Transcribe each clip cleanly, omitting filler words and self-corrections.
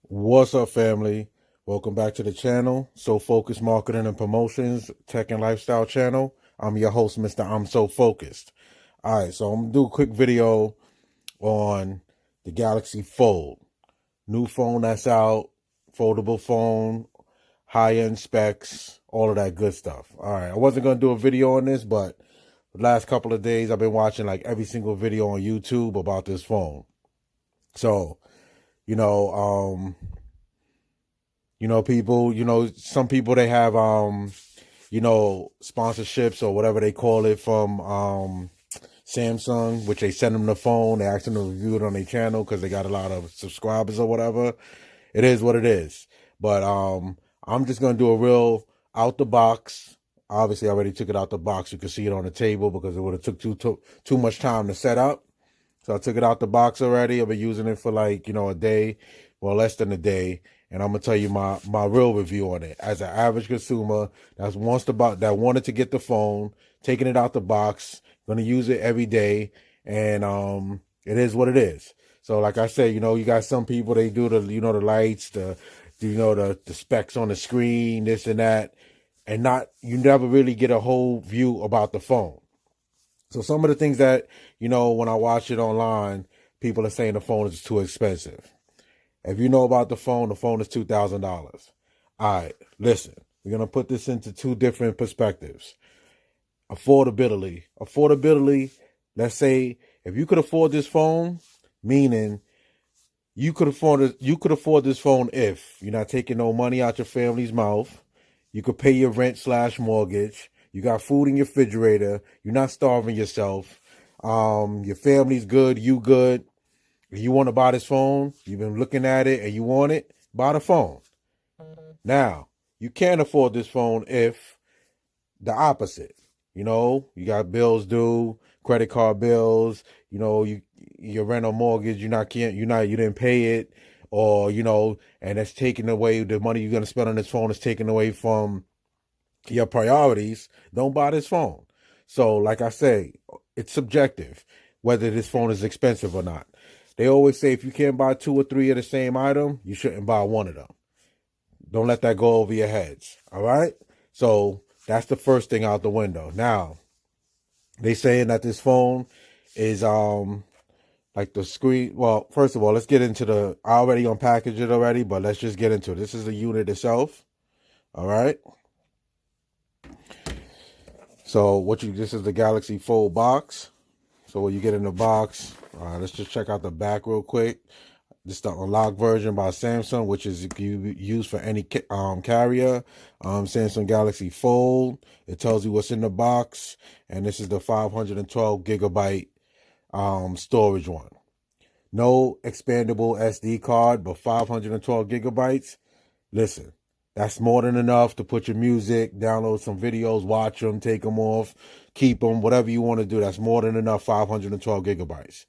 What's up, family? Welcome back to the channel, So Focused Marketing and Promotions, Tech and Lifestyle channel. I'm your host, Mr. I'm So Focused. All right, so I'm going to do a quick video on the Galaxy Fold. New phone that's out, foldable phone, high-end specs, all of that good stuff. All right, I wasn't going to do a video on this, but the last couple of days I've been watching like every single video on YouTube about this phone. So, people, some people, they have, sponsorships or whatever they call it from Samsung, which they send them the phone. They ask them to review it on their channel because they got a lot of subscribers or whatever. It is what it is. But I'm just going to do a real out the box. Obviously, I already took it out the box. You can see it on the table because it would have took too much time to set up. So I took it out the box already. I've been using it for like, a day, well, less than a day. And I'm going to tell you my real review on it. As an average consumer that wanted to get the phone, taking it out the box, going to use it every day. And it is what it is. So like I said, you got some people, they do the, the lights, the specs on the screen, this and that. And you never really get a whole view about the phone. So some of the things that, when I watch it online, people are saying the phone is too expensive. If you know about the phone is $2,000. All right, listen, we're going to put this into two different perspectives. Affordability. Let's say if you could afford this phone, meaning you could afford this phone if you're not taking no money out your family's mouth. You could pay your rent/mortgage. You got food in your refrigerator. You're not starving yourself. Your family's good. You good. If you want to buy this phone, you've been looking at it and you want it, buy the phone. Now, you can't afford this phone if the opposite. You got bills due, credit card bills, your rent or mortgage, you didn't pay it, or, and that's taking away the money you're going to spend on this phone is taken away from your priorities. Don't buy this phone. So like I say, it's subjective whether this phone is expensive or not. They always say if you can't buy 2 or 3 of the same item, you shouldn't buy one of them. Don't let that go over your heads. All right. So that's the first thing out the window. Now, they saying that this phone is like the screen. Well, first of all, let's get into I already unpackaged it already, but let's just get into it. This is the unit itself. All right. So this is the Galaxy Fold box. So what you get in the box, let's just check out the back real quick. This is the unlocked version by Samsung, which is used for any carrier. Samsung Galaxy Fold. It tells you what's in the box. And this is the 512 gigabyte storage one. No expandable SD card, but 512 gigabytes. Listen, that's more than enough to put your music, download some videos, watch them, take them off, keep them, whatever you want to do. That's more than enough, 512 gigabytes.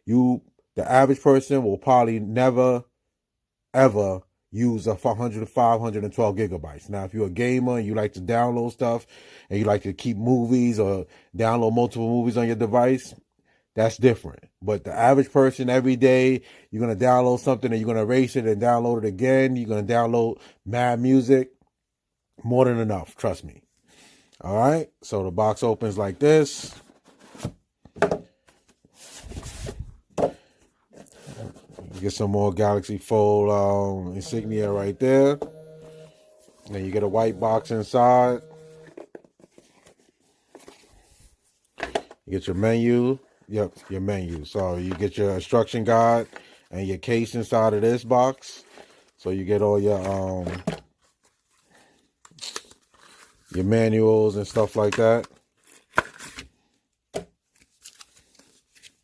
The average person will probably never, ever use a 512 gigabytes. Now, if you're a gamer and you like to download stuff and you like to keep movies or download multiple movies on your device, that's different. But the average person, every day, you're going to download something and you're going to erase it and download it again. You're going to download mad music. More than enough, trust me. All right, so the box opens like this. Get some more Galaxy Fold insignia right there. Then you get a white box inside. You get your menu. Yep, your menu. So you get your instruction guide and your case inside of this box. So you get all your manuals and stuff like that.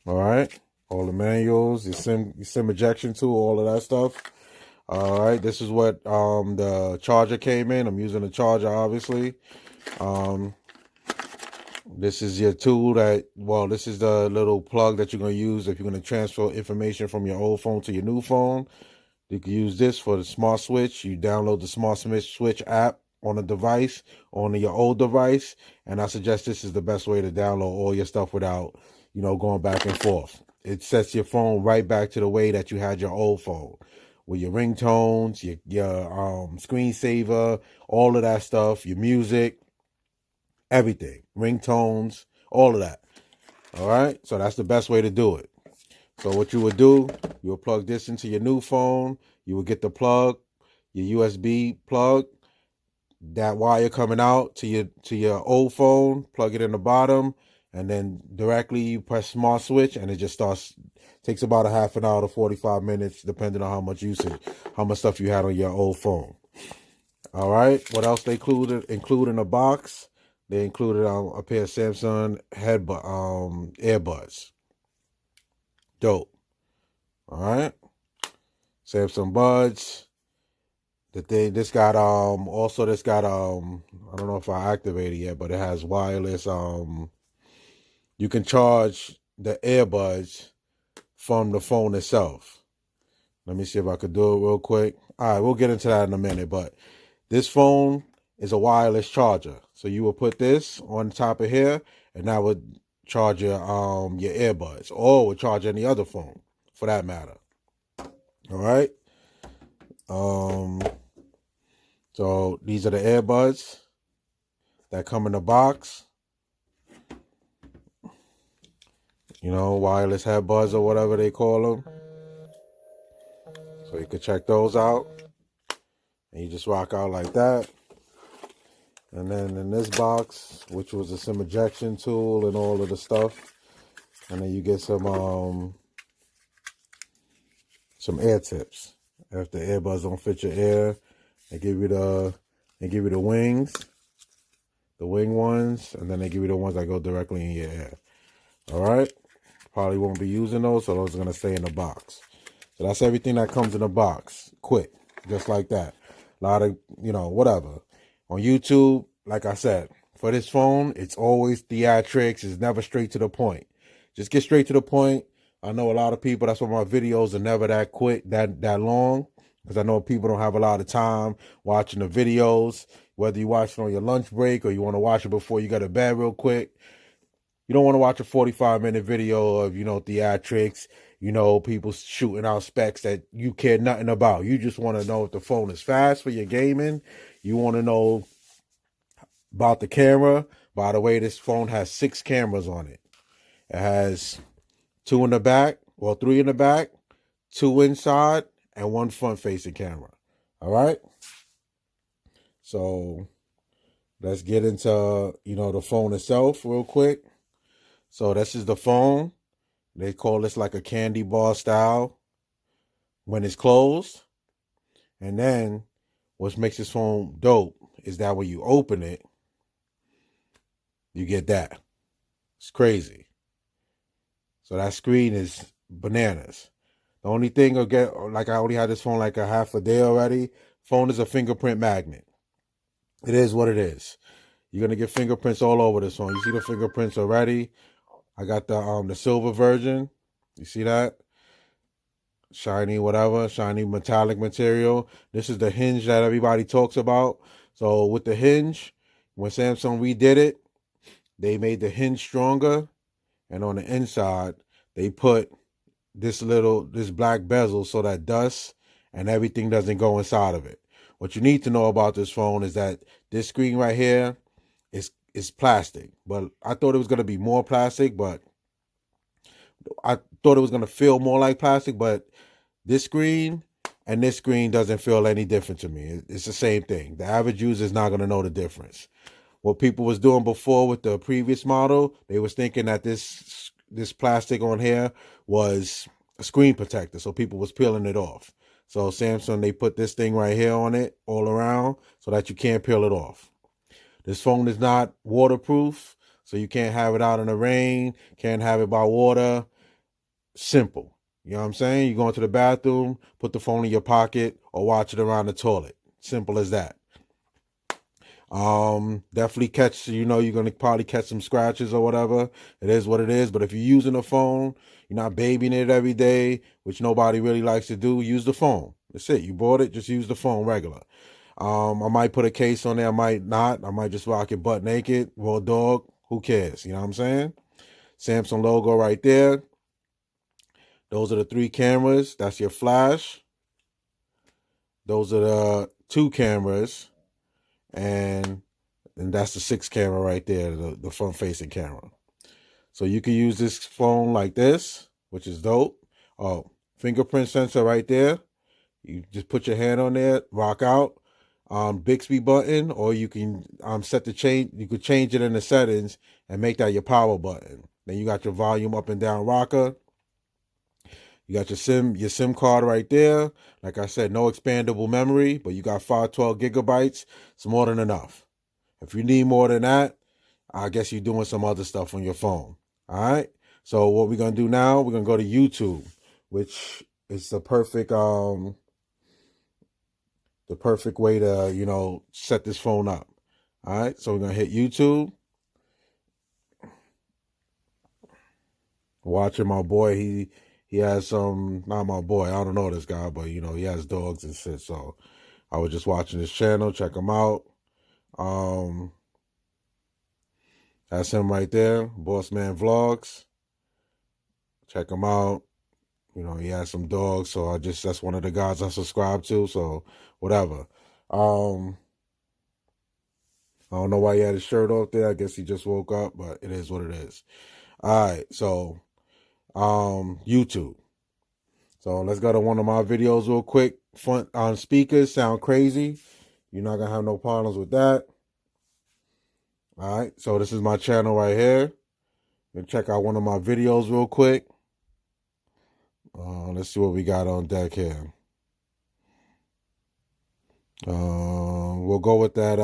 All right. All the manuals, your SIM ejection tool, all of that stuff. All right, this is what the charger came in. I'm using the charger, obviously. This is your tool this is the little plug that you're going to use if you're going to transfer information from your old phone to your new phone. You can use this for the smart switch. You download the smart switch app on a device, on your old device. And I suggest this is the best way to download all your stuff without, going back and forth. It sets your phone right back to the way that you had your old phone. with your ringtones, your screensaver, all of that stuff, your music, everything, ringtones, all of that. All right, so that's the best way to do it. So what you would do, you would plug this into your new phone. You would get the plug, your USB plug, that wire coming out to your old phone, plug it in the bottom, and then directly you press smart switch, and it just starts. Takes about a half an hour to 45 minutes, depending on how much usage, how much stuff you had on your old phone. All right, what else they include in the box? They included a pair of Samsung earbuds. Dope. All right, Samsung buds. This got I don't know if I activated yet, but it has wireless. You can charge the earbuds from the phone itself. Let me see if I could do it real quick. All right, we'll get into that in a minute, but this phone is a wireless charger. So you will put this on top of here, and that would charge your earbuds, or would charge any other phone for that matter. All right. So these are the earbuds that come in the box. You know, wireless headbuds or whatever they call them. So you can check those out. And you just rock out like that. And then in this box, which was a SIM ejection tool and all of the stuff. And then you get some air tips. If the earbuds don't fit your ear, they give you the wings, the wing ones, and then they give you the ones that go directly in your ear. All right, probably won't be using those, so those are gonna stay in the box. So that's everything that comes in the box. Quick, just like that. A lot of whatever on YouTube. Like I said, for this phone, it's always theatrics. It's never straight to the point. Just get straight to the point. I know a lot of people. That's why my videos are never that quick, that long. Because I know people don't have a lot of time watching the videos, whether you watch it on your lunch break or you want to watch it before you go to bed real quick. You don't want to watch a 45-minute video of, theatrics, people shooting out specs that you care nothing about. You just want to know if the phone is fast for your gaming. You want to know about the camera. By the way, this phone has 6 cameras on it. It has 2 in the back, 3 in the back, 2 inside, and 1 front-facing camera. All right? So let's get into, the phone itself real quick. So this is the phone. They call this like a candy bar style when it's closed. And then what makes this phone dope is that when you open it, you get that. It's crazy. So that screen is bananas. The only thing I only had this phone like a half a day already. Phone is a fingerprint magnet. It is what it is. You're gonna get fingerprints all over this phone. You see the fingerprints already. I got the silver version. You see that? Shiny whatever, shiny metallic material. This is the hinge that everybody talks about. So with the hinge, when Samsung redid it, they made the hinge stronger, and on the inside they put this black bezel so that dust and everything doesn't go inside of it. What you need to know about this phone is that this screen right here is plastic, but I thought it was going to be more plastic, but I thought it was going to feel more like plastic, but this screen and this screen doesn't feel any different to me. It's the same thing. The average user is not going to know the difference. What people was doing before with the previous model, they was thinking that this plastic on here was a screen protector, so people was peeling it off. So Samsung, they put this thing right here on it all around so that you can't peel it off. This phone is not waterproof, so you can't have it out in the rain, can't have it by water. Simple. You know what I'm saying? You go into the bathroom, put the phone in your pocket, or watch it around the toilet. Simple as that. Definitely catch, you're going to probably catch some scratches or whatever. It is what it is. But if you're using a phone, you're not babying it every day, which nobody really likes to do, use the phone. That's it. You bought it, just use the phone regular. I might put a case on there. I might not. I might just rock it butt naked, raw dog. Who cares? You know what I'm saying? Samsung logo right there. Those are the 3 cameras. That's your flash. those are the 2 cameras, and that's the 6 camera right there, the front facing camera. So you can use this phone like this, which is dope. Oh, fingerprint sensor right there. You just put your hand on there, rock out. Bixby button, or you can set the change. You could change it in the settings and make that your power button. Then you got your volume up and down rocker. You got your SIM card right there. Like I said, no expandable memory, but you got 512 gigabytes. It's more than enough. If you need more than that, I guess you're doing some other stuff on your phone. All right. So what we're gonna do now? We're gonna go to YouTube, which is the perfect way to, set this phone up. All right, so we're going to hit YouTube. Watching my boy, he has some, not my boy, I don't know this guy, but, he has dogs and shit. So I was just watching his channel, check him out. That's him right there, Boss Man Vlogs. Check him out. He has some dogs, so that's one of the guys I subscribe to, so whatever. I don't know why he had his shirt off there. I guess he just woke up, but it is what it is. All right, so YouTube. So let's go to one of my videos real quick. Front on speakers sound crazy. You're not gonna have no problems with that. All right, so this is my channel right here. And check out one of my videos real quick. Let's see what we got on deck here. We'll go with that.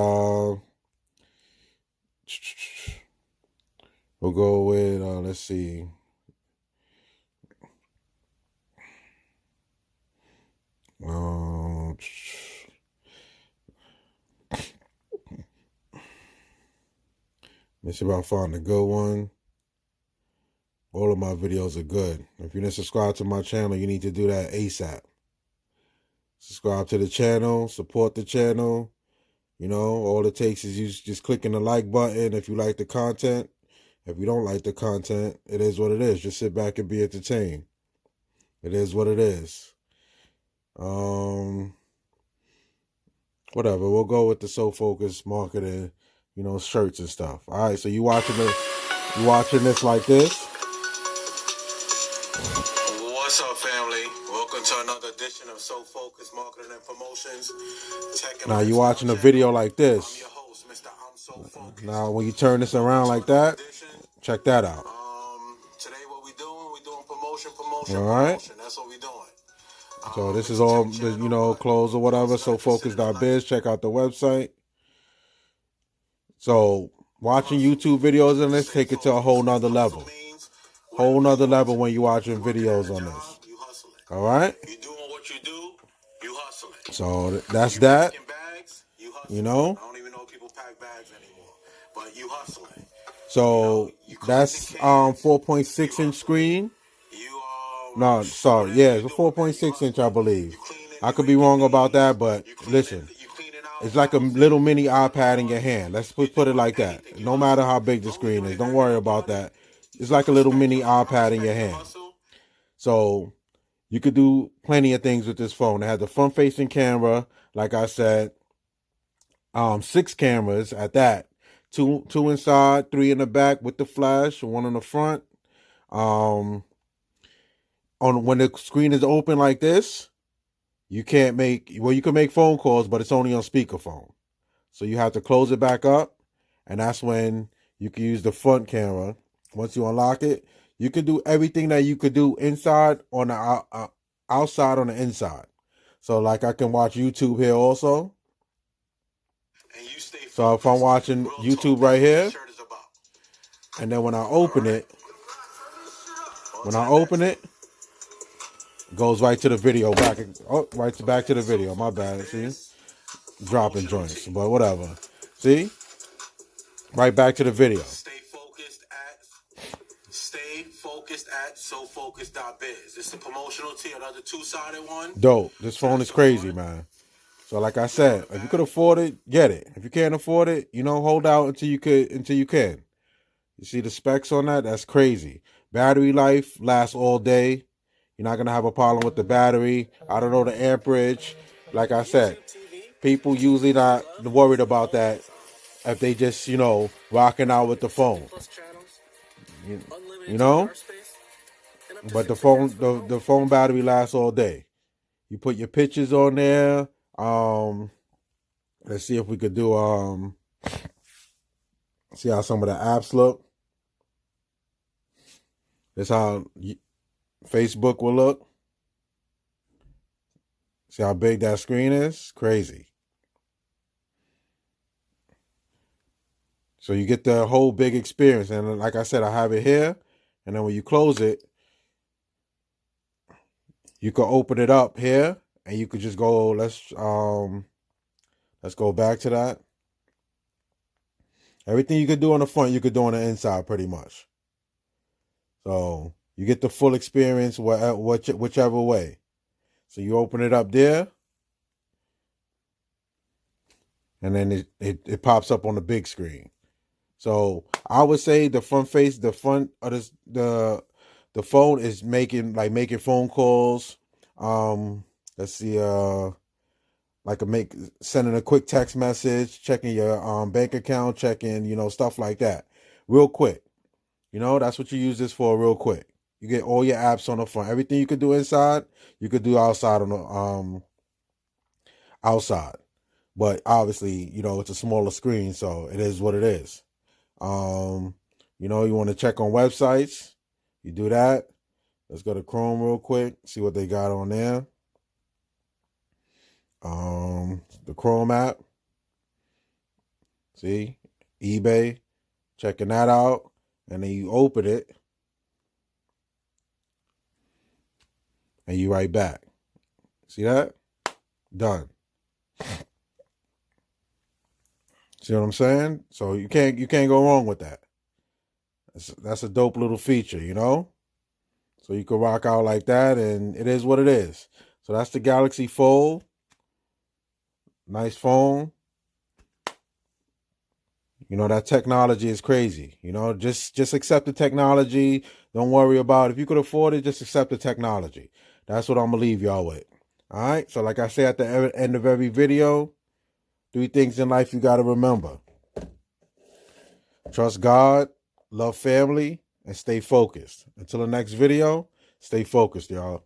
We'll go with, let's see. Let's see if I find a good one. All of my videos are good. If you didn't subscribe to my channel, you need to do that ASAP. Subscribe to the channel, support the channel. All it takes is you just clicking the like button if you like the content. If you don't like the content, it is what it is. Just sit back and be entertained. It is what it is. Whatever. We'll go with the SOFOCUSED marketing, shirts and stuff. All right, so you watching this like this. What's up, family? Welcome to another edition of SOFOCUSED Marketing and Promotions. Now you watching a video like this. I'm your host, Mr. I'm So Focused. Now when you turn this around like that, check that out. Today what we doing promotion. All right. That's what we doing. So this is all the, clothes or whatever, SOFOCUSED.BIZ. Check out the website. So watching YouTube videos on this, take it to a whole nother level. Whole nother level when you're watching videos on this. All right? You doing what you do, you hustling. So that's that. Bags, you I don't even know if people pack bags anymore, but you hustling. So that's 4.6 inch screen. No, sorry. Yeah, it's a 4.6 inch, I believe. I could be wrong about that, but listen. It's like a little mini iPad in your hand. Let's put it like that. No matter how big the screen is, don't worry about that. It's like a little mini iPad in your hand. So you could do plenty of things with this phone. It has a front-facing camera, like I said. 6 cameras at that. Two inside, 3 in the back with the flash, 1 in the front. When the screen is open like this, you can make phone calls, but it's only on speakerphone. So you have to close it back up, and that's when you can use the front camera. Once you unlock it, you can do everything that you could do inside on the outside on the inside. So like I can watch YouTube here also. So if I'm watching YouTube right here, and then when I open it, it goes right to the video back. Oh, back to the video. My bad. See, dropping joints, but whatever. See, right back to the video. Stay focused at SOFOCUSED.BIZ. It's a promotional tee, another 2-sided one. Dope. This phone is crazy, man. So like I said, if you could afford it, get it. If you can't afford it, hold out until you can. You see the specs on that? That's crazy. Battery life lasts all day. You're not going to have a problem with the battery. I don't know the amperage. like I said, people usually not worried about that if they just, rocking out with the phone. You, you know? But the phone battery lasts all day. You put your pictures on there. Let's see if we could do see how some of the apps look. That's how Facebook will look. See how big that screen is? Crazy. So you get the whole big experience. And like I said, I have it here. And then when you close it, you can open it up here. And you could just go, let's go back to that. Everything you could do on the front, you could do on the inside pretty much. So you get the full experience whichever way. So you open it up there. And then it pops up on the big screen. So I would say the front of the phone is making phone calls. Let's see, sending a quick text message, checking your bank account, checking, stuff like that. Real quick. That's what you use this for, real quick. You get all your apps on the front. Everything you could do inside, you could do outside on the outside. But obviously, it's a smaller screen, so it is what it is. You want to check on websites, you do that. Let's go to Chrome real quick, see what they got on there. The Chrome app. See, eBay, checking that out. And then you open it. And you right back. See that? Done. See what I'm saying? So you can't go wrong with that. That's a dope little feature, So you can rock out like that, and it is what it is. So that's the Galaxy Fold. Nice phone. That technology is crazy. Just accept the technology. Don't worry about it. If you could afford it, just accept the technology. That's what I'm going to leave y'all with. All right? So like I say at the end of every video, 3 things in life you got to remember. Trust God, love family, and stay focused. Until the next video, stay focused, y'all.